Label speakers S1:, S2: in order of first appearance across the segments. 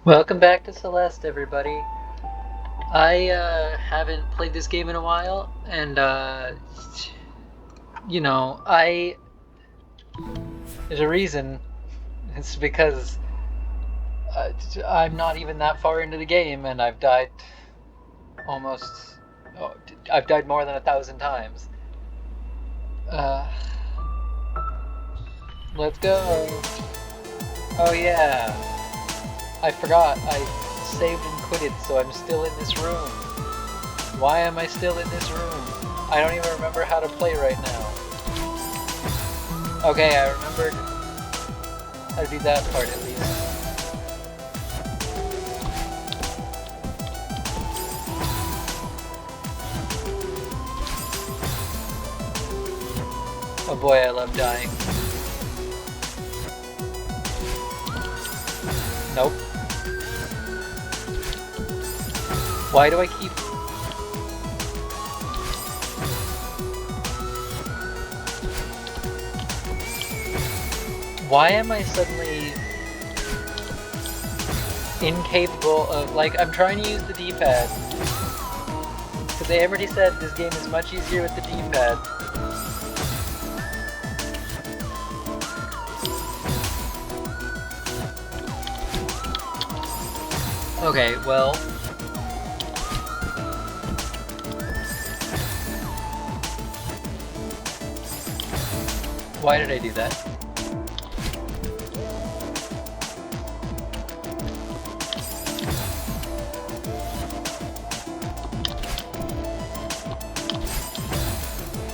S1: Welcome back to Celeste, everybody. I haven't played this game in a while, and you know, I there's a reason. It's because uh, I'm not even that far into the game, and I've died almost. Oh, I've died more than 1,000 times. Uh, let's go. Oh yeah, I forgot. I saved and quitted, so I'm still in this room. Why am I still in this room? I don't even remember how to play right now. Okay, I remembered how to do that part at least. Oh boy, I love dying. Nope. Why do I keep... Why am I suddenly incapable of... Like, I'm trying to use the D-pad. Because they already said this game is much easier with the D-pad. Okay, well... Why did I do that?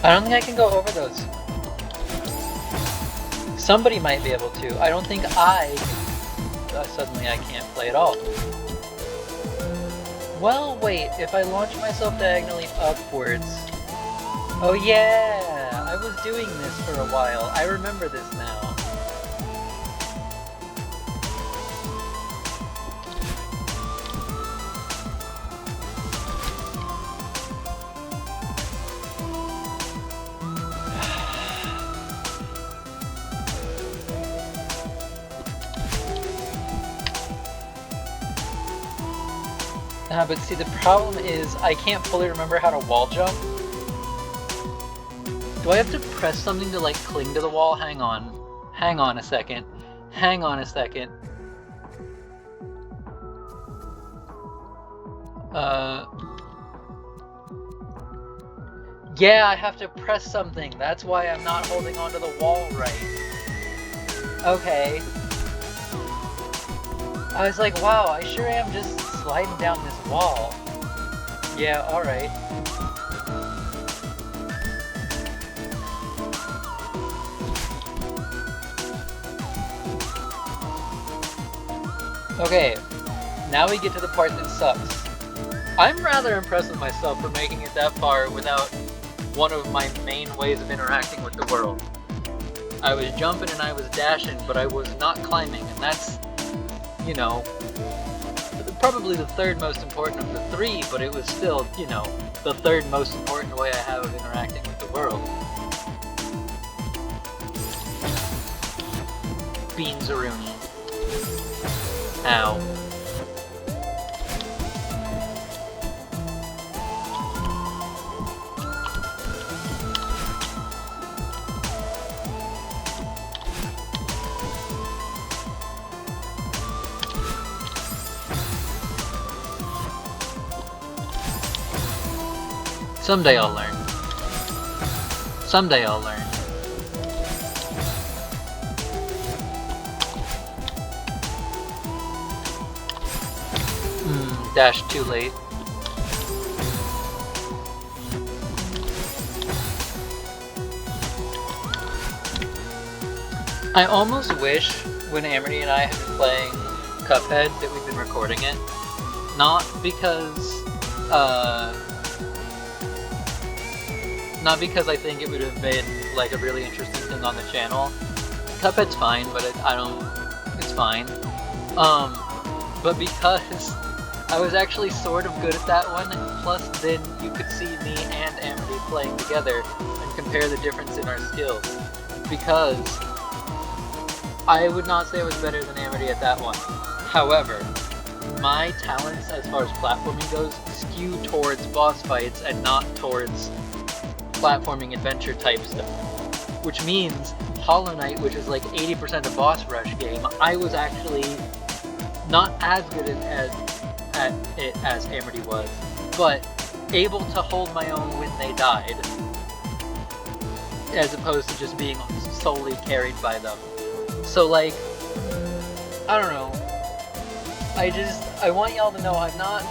S1: I don't think I can go over those. Somebody might be able to. I don't think suddenly I can't play at all. Well, wait, if I launch myself diagonally upwards... Oh yeah! I was doing this for a while. I remember this now. But see, the problem is I can't fully remember how to wall jump. Do I have to press something to, like, cling to the wall? Hang on. Hang on a second. Hang on a second. Yeah, I have to press something. That's why I'm not holding onto the wall right. Okay. I was like, wow, I sure am just sliding down this wall. Yeah, alright. Okay, now we get to the part that sucks. I'm rather impressed with myself for making it that far without one of my main ways of interacting with the world. I was jumping and I was dashing, but I was not climbing, and that's, you know, probably the third most important of the three, but it was still, you know, the third most important way I have of interacting with the world. Beansaroonie. Ow. Someday I'll learn. Someday I'll learn. Dash too late. I almost wish when Amity and I have been playing Cuphead that we've been recording it. Not because I think it would have been like a really interesting thing on the channel. Cuphead's fine, but it's fine. But because I was actually sort of good at that one, plus then you could see me and Amity playing together and compare the difference in our skills. Because I would not say I was better than Amity at that one. However, my talents as far as platforming goes skew towards boss fights and not towards platforming adventure type stuff. Which means Hollow Knight, which is like 80% a boss rush game, I was actually not as good at it as Amity was, but able to hold my own when they died, as opposed to just being solely carried by them. So like, I don't know, I want y'all to know I'm not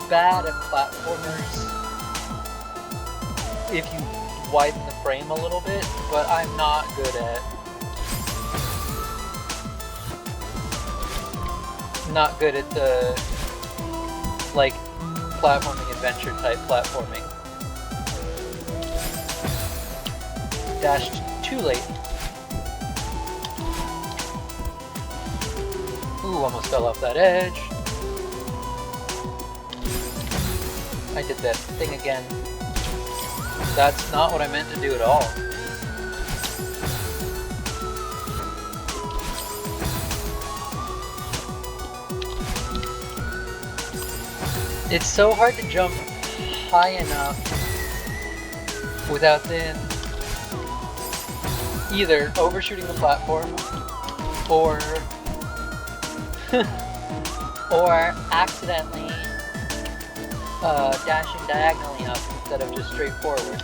S1: bad at platformers if you widen the frame a little bit, but I'm not good at the like platforming adventure type platforming. Dashed too late. Ooh, almost fell off that edge. I did that thing again. That's not what I meant to do at all. It's so hard to jump high enough without then either overshooting the platform or or accidentally dashing diagonally up instead of just straight forward.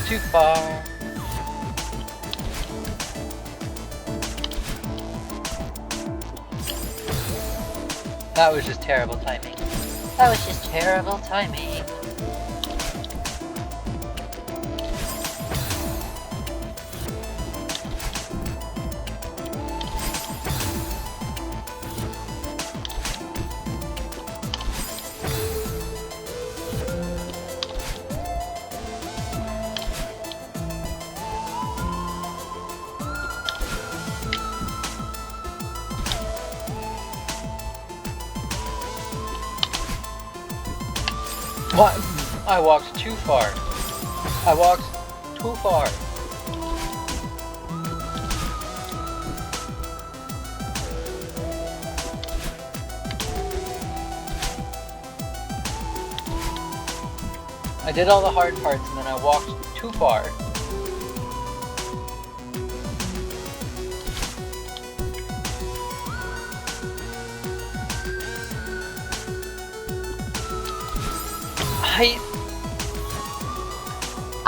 S1: Too far. That was just terrible timing. That was just terrible timing. What? I walked too far. I walked too far. I did all the hard parts and then I walked too far.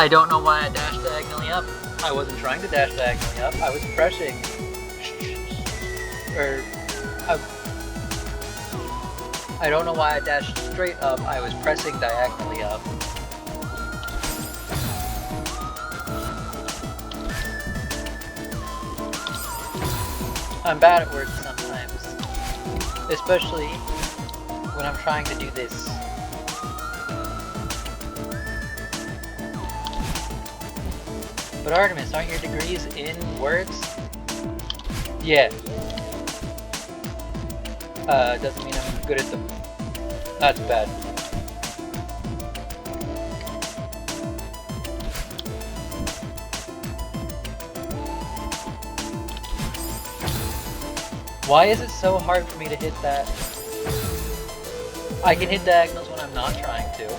S1: I don't know why I dashed diagonally up. I wasn't trying to dash diagonally up. I was pressing. I don't know why I dashed straight up. I was pressing diagonally up. I'm bad at words sometimes. Especially when I'm trying to do this. But Artemis, aren't your degrees in words? Yeah. Doesn't mean I'm good at them. That's bad. Why is it so hard for me to hit that? I can hit diagonals when I'm not trying to.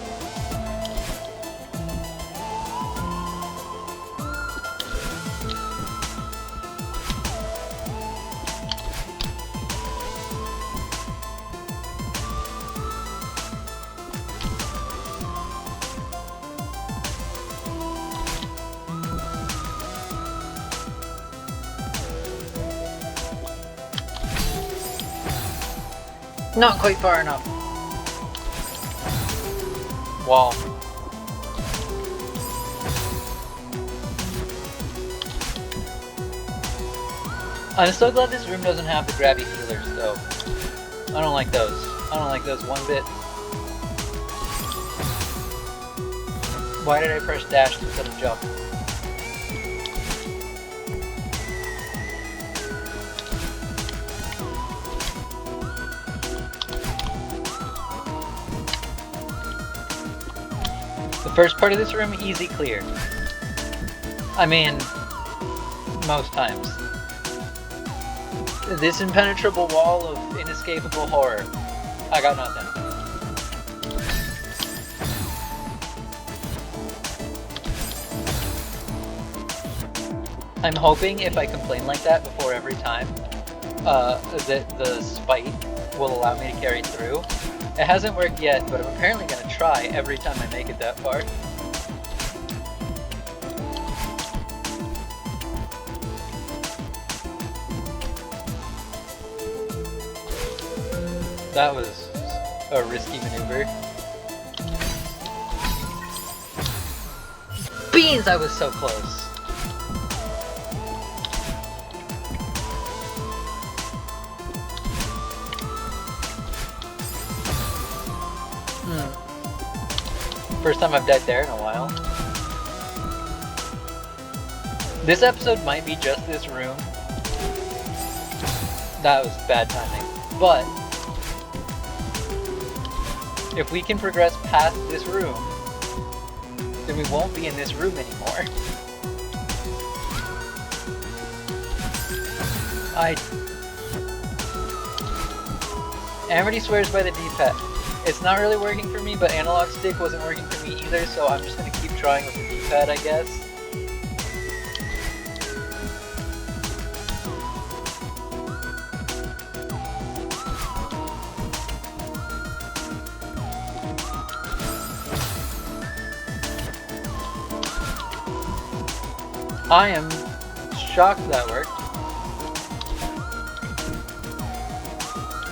S1: Not quite far enough. Wall. I'm so glad this room doesn't have the grabby feelers though. I don't like those. I don't like those one bit. Why did I press dash instead of jump? The first part of this room, easy clear. I mean, Most times. This impenetrable wall of inescapable horror. I got nothing. I'm hoping if I complain like that before every time, that the spite will allow me to carry through. It hasn't worked yet, but I'm apparently going to try every time I make it that far. That was a risky maneuver. Beans! I was so close. First time I've died there in a while. This episode might be just this room. That was bad timing. But if we can progress past this room, then we won't be in this room anymore. Amity swears by the D-pad. It's not really working for me, but analog stick wasn't working for me either, so I'm just gonna keep trying with the D-pad, I guess. I am shocked that worked.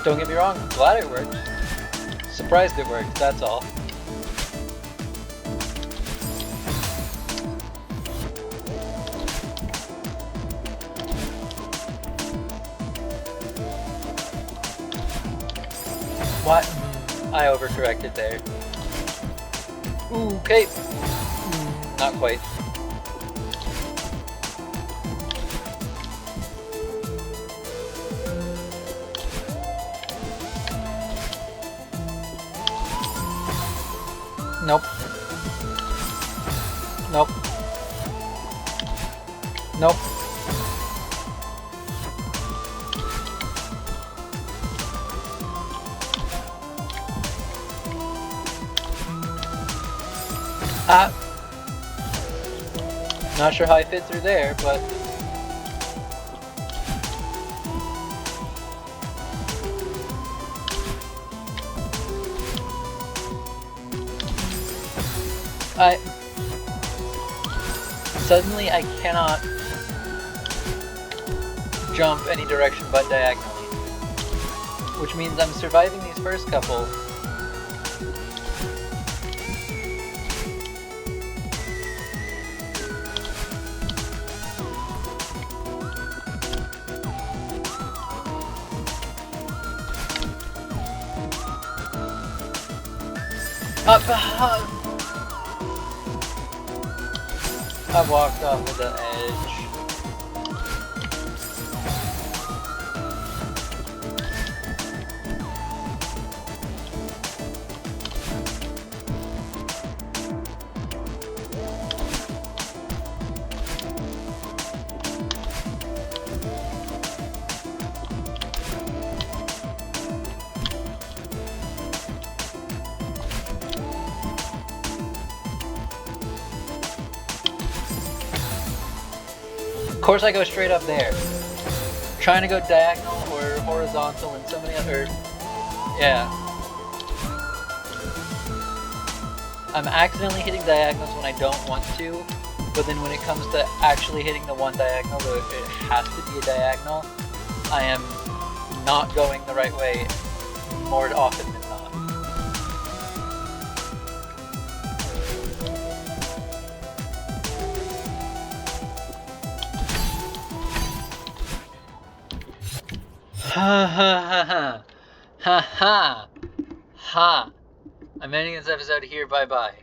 S1: Don't get me wrong, I'm glad it worked. Surprised it worked, that's all. What? I overcorrected there. Ooh, okay. Not quite. Nope. Nope. Nope. Not sure how I fit through there, but suddenly I cannot jump any direction but diagonally, which means I'm surviving these first couple. I walked off of the edge. Of course I go straight up there. Trying to go diagonal or horizontal and so many other... Yeah. I'm accidentally hitting diagonals when I don't want to, but then when it comes to actually hitting the one diagonal, though it has to be a diagonal, I am not going the right way more often than not. Ha ha ha ha. Ha ha. Ha. I'm ending this episode here. Bye bye.